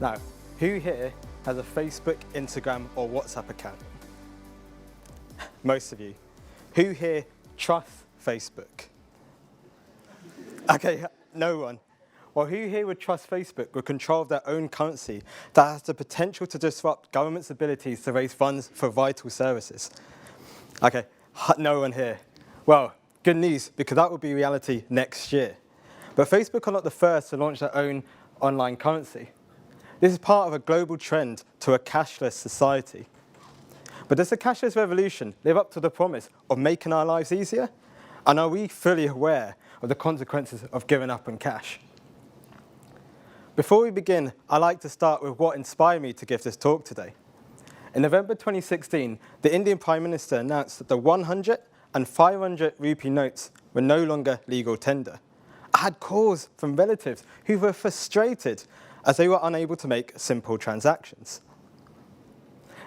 Now, who here has a Facebook, Instagram, or WhatsApp account? Most of you. Who here trusts Facebook? Okay, no one. Well, who here would trust Facebook with control of their own currency that has the potential to disrupt government's abilities to raise funds for vital services? Okay, no one here. Well, good news, because that will be reality next year. But Facebook are not the first to launch their own online currency. This is part of a global trend to a cashless society. But does the cashless revolution live up to the promise of making our lives easier? And are we fully aware of the consequences of giving up on cash? Before we begin, I'd like to start with what inspired me to give this talk today. In November 2016, the Indian Prime Minister announced that the 100 and 500 rupee notes were no longer legal tender. I had calls from relatives who were frustrated as they were unable to make simple transactions.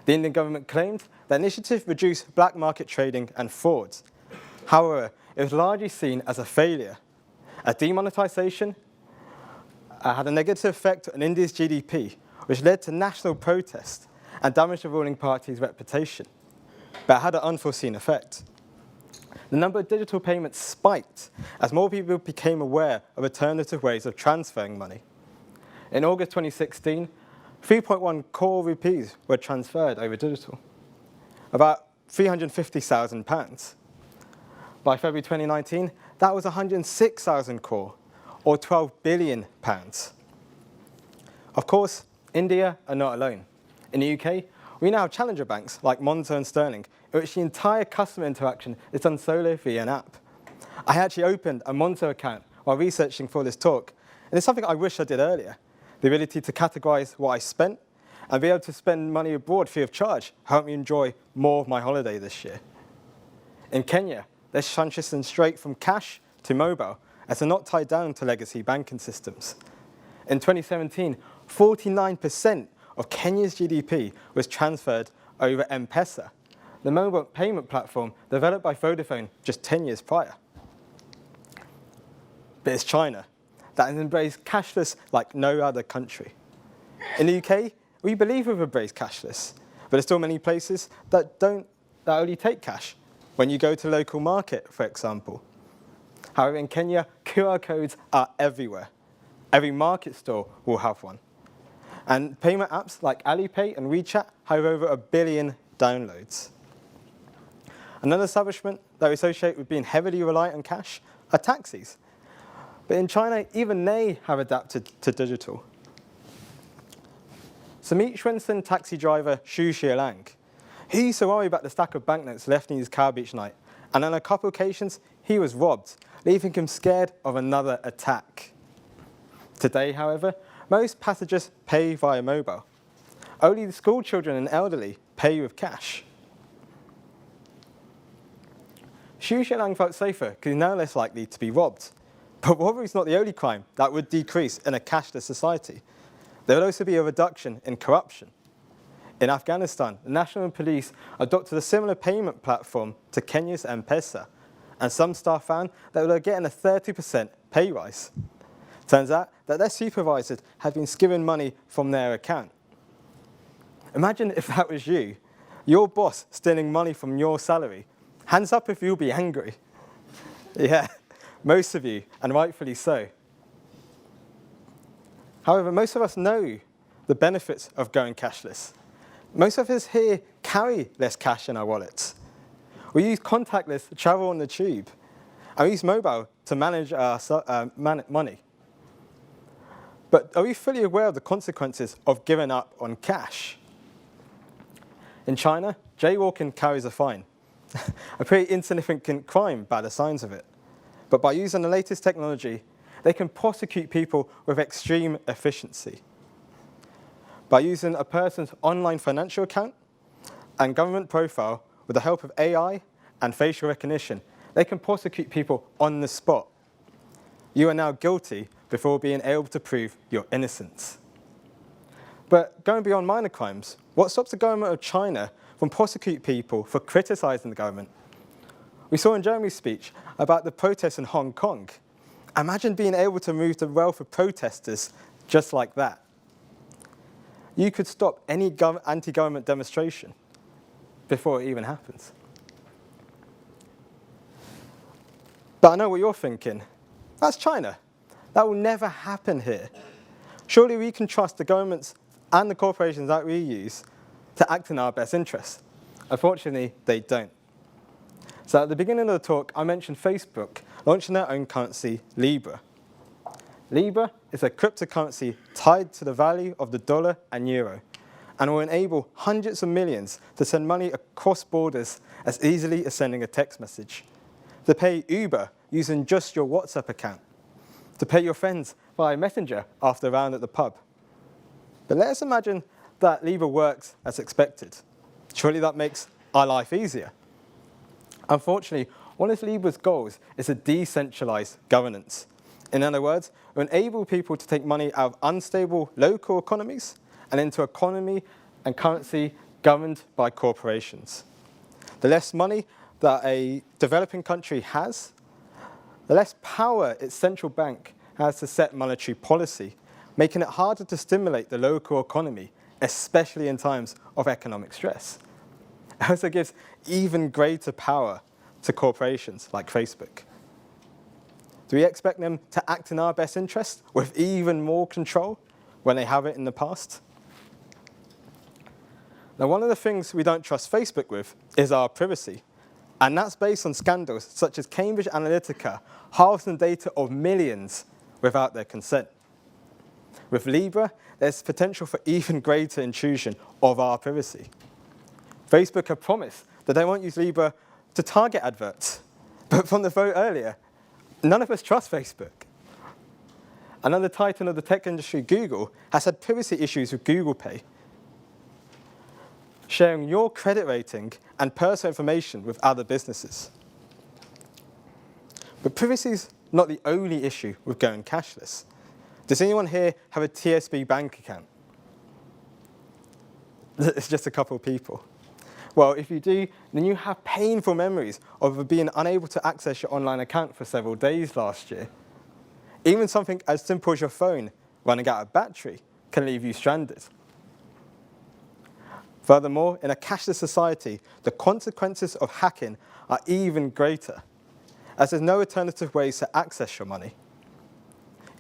The Indian government claimed the initiative reduced black market trading and frauds. However, it was largely seen as a failure. A demonetization had a negative effect on India's GDP, which led to national protest and damaged the ruling party's reputation. But it had an unforeseen effect. The number of digital payments spiked as more people became aware of alternative ways of transferring money. In August 2016, 3.1 crore rupees were transferred over digital, about £350,000. By February 2019, that was 106,000 crore, or £12 billion. Of course, India are not alone. In the UK, we now have challenger banks like Monzo and Sterling, in which the entire customer interaction is done solely via an app. I actually opened a Monzo account while researching for this talk, and it's something I wish I did earlier. The ability to categorize what I spent and be able to spend money abroad free of charge helped me enjoy more of my holiday this year. In Kenya, there's transition straight from cash to mobile, as they're not tied down to legacy banking systems. In 2017, 49% of Kenya's GDP was transferred over M-Pesa, the mobile payment platform developed by Vodafone just 10 years prior. But it's China that has embraced cashless like no other country. In the UK, we believe we've embraced cashless, but there's still many places that only take cash, when you go to local market, for example. However, in Kenya, QR codes are everywhere. Every market store will have one. And payment apps like Alipay and WeChat have over 1 billion downloads. Another establishment that we associate with being heavily reliant on cash are taxis. But in China, even they have adapted to digital. So meet Shenzhen taxi driver Xu Xialang. He used to worry about the stack of banknotes left in his cab each night, and on a couple of occasions, he was robbed, leaving him scared of another attack. Today, however, most passengers pay via mobile. Only the school children and elderly pay with cash. Xu Xialang felt safer because he's now less likely to be robbed. But robbery is not the only crime that would decrease in a cashless society. There would also be a reduction in corruption. In Afghanistan, the national police adopted a similar payment platform to Kenya's M-Pesa, and some staff found that they were getting a 30% pay rise. Turns out that their supervisors had been skimming money from their account. Imagine if that was you, your boss stealing money from your salary. Hands up if you'll be angry. Yeah, most of you, and rightfully so. However, most of us know the benefits of going cashless. Most of us here carry less cash in our wallets. We use contactless to travel on the tube, and we use mobile to manage our money. But are we fully aware of the consequences of giving up on cash? In China, jaywalking carries a fine, a pretty insignificant crime by the signs of it. But by using the latest technology, they can prosecute people with extreme efficiency. By using a person's online financial account and government profile with the help of AI and facial recognition, they can prosecute people on the spot. You are now guilty before being able to prove your innocence. But going beyond minor crimes, what stops the government of China from prosecuting people for criticizing the government? We saw in Jeremy's speech about the protests in Hong Kong. Imagine being able to remove the wealth of protesters just like that. you could stop any anti-government demonstration before it even happens. But I know what you're thinking. That's China. That will never happen here. Surely we can trust the governments and the corporations that we use to act in our best interests. Unfortunately, they don't. So at the beginning of the talk, I mentioned Facebook launching their own currency, Libra. Libra is a cryptocurrency tied to the value of the dollar and euro, and will enable hundreds of millions to send money across borders as easily as sending a text message, to pay Uber using just your WhatsApp account, to pay your friends via Messenger after a round at the pub. But let us imagine that Libra works as expected. Surely that makes our life easier. Unfortunately, one of Libra's goals is a decentralized governance. In other words, it will enable people to take money out of unstable local economies and into economy and currency governed by corporations. The less money that a developing country has, the less power its central bank has to set monetary policy, making it harder to stimulate the local economy, especially in times of economic stress. It also gives even greater power to corporations like Facebook. Do we expect them to act in our best interest with even more control when they have it in the past? Now, one of the things we don't trust Facebook with is our privacy. And that's based on scandals such as Cambridge Analytica harvesting data of millions without their consent. With Libra, there's potential for even greater intrusion of our privacy. Facebook have promised that they won't use Libra to target adverts. But from the vote earlier, none of us trust Facebook. Another titan of the tech industry, Google, has had privacy issues with Google Pay, sharing your credit rating and personal information with other businesses. But privacy is not the only issue with going cashless. Does anyone here have a TSB bank account? It's just a couple of people. Well, if you do, then you have painful memories of being unable to access your online account for several days last year. Even something as simple as your phone running out of battery can leave you stranded. Furthermore, in a cashless society, the consequences of hacking are even greater, as there's no alternative ways to access your money.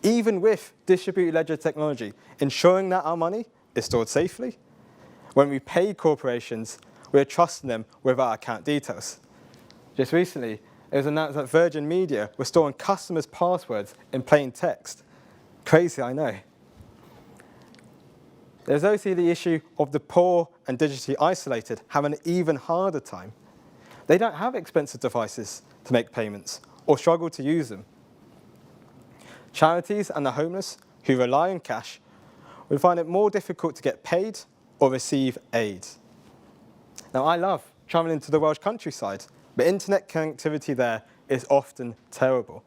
Even with distributed ledger technology, ensuring that our money is stored safely, when we pay corporations, we are trusting them with our account details. Just recently, it was announced that Virgin Media was storing customers' passwords in plain text. Crazy, I know. There's also the issue of the poor and digitally isolated having an even harder time. They don't have expensive devices to make payments or struggle to use them. Charities and the homeless who rely on cash will find it more difficult to get paid or receive aid. Now, I love traveling to the Welsh countryside, but internet connectivity there is often terrible.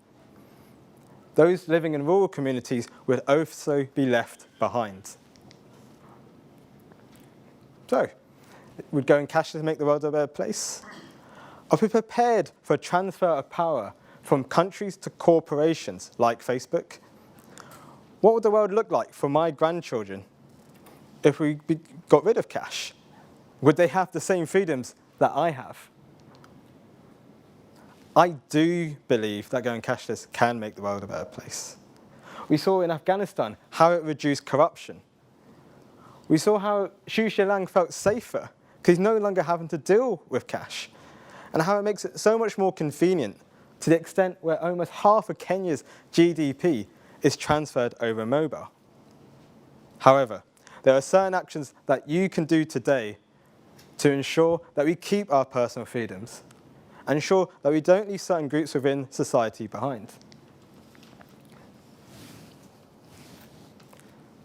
Those living in rural communities would also be left behind. So, would going cashless make the world a better place? Are we prepared for a transfer of power from countries to corporations like Facebook? What would the world look like for my grandchildren if we got rid of cash? Would they have the same freedoms that I have? I do believe that going cashless can make the world a better place. We saw in Afghanistan how it reduced corruption. We saw how Xu Zhilang felt safer because he's no longer having to deal with cash, and how it makes it so much more convenient to the extent where almost half of Kenya's GDP is transferred over mobile. However, there are certain actions that you can do today to ensure that we keep our personal freedoms and ensure that we don't leave certain groups within society behind.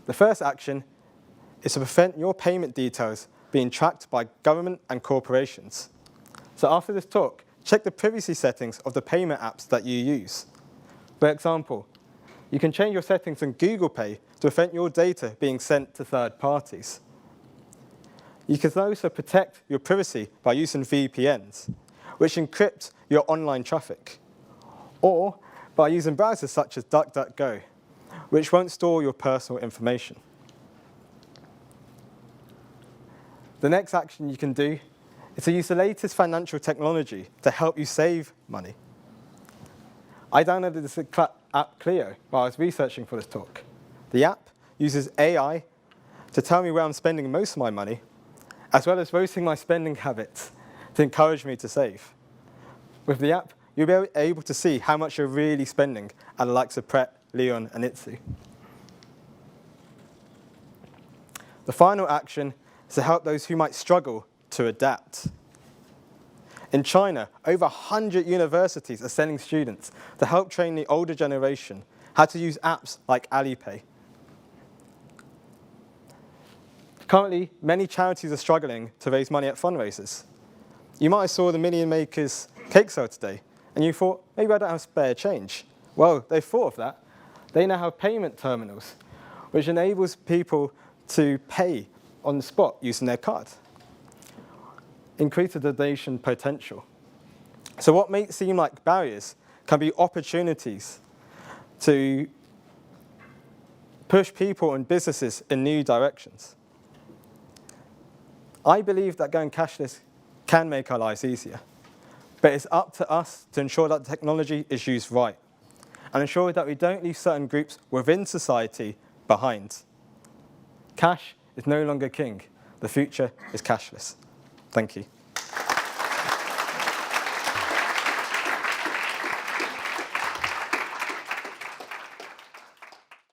The first action is to prevent your payment details being tracked by government and corporations. So after this talk, check the privacy settings of the payment apps that you use. For example, you can change your settings on Google Pay to prevent your data being sent to third parties. You can also protect your privacy by using VPNs, which encrypt your online traffic, or by using browsers such as DuckDuckGo, which won't store your personal information. The next action you can do is to use the latest financial technology to help you save money. I downloaded this app Clio while I was researching for this talk. The app uses AI to tell me where I'm spending most of my money, as well as roasting my spending habits to encourage me to save. With the app, you'll be able to see how much you're really spending at the likes of Pret, Leon, and Itsu. The final action is to help those who might struggle to adapt. In China, over 100 universities are sending students to help train the older generation how to use apps like Alipay. Currently, many charities are struggling to raise money at fundraisers. You might have saw the Million Makers cake sale today, and you thought, maybe I don't have spare change. Well, they thought of that. They now have payment terminals, which enables people to pay on the spot using their card. Increase the donation potential. So what may seem like barriers can be opportunities to push people and businesses in new directions. I believe that going cashless can make our lives easier, but it's up to us to ensure that the technology is used right and ensure that we don't leave certain groups within society behind. Cash is no longer king. The future is cashless. Thank you.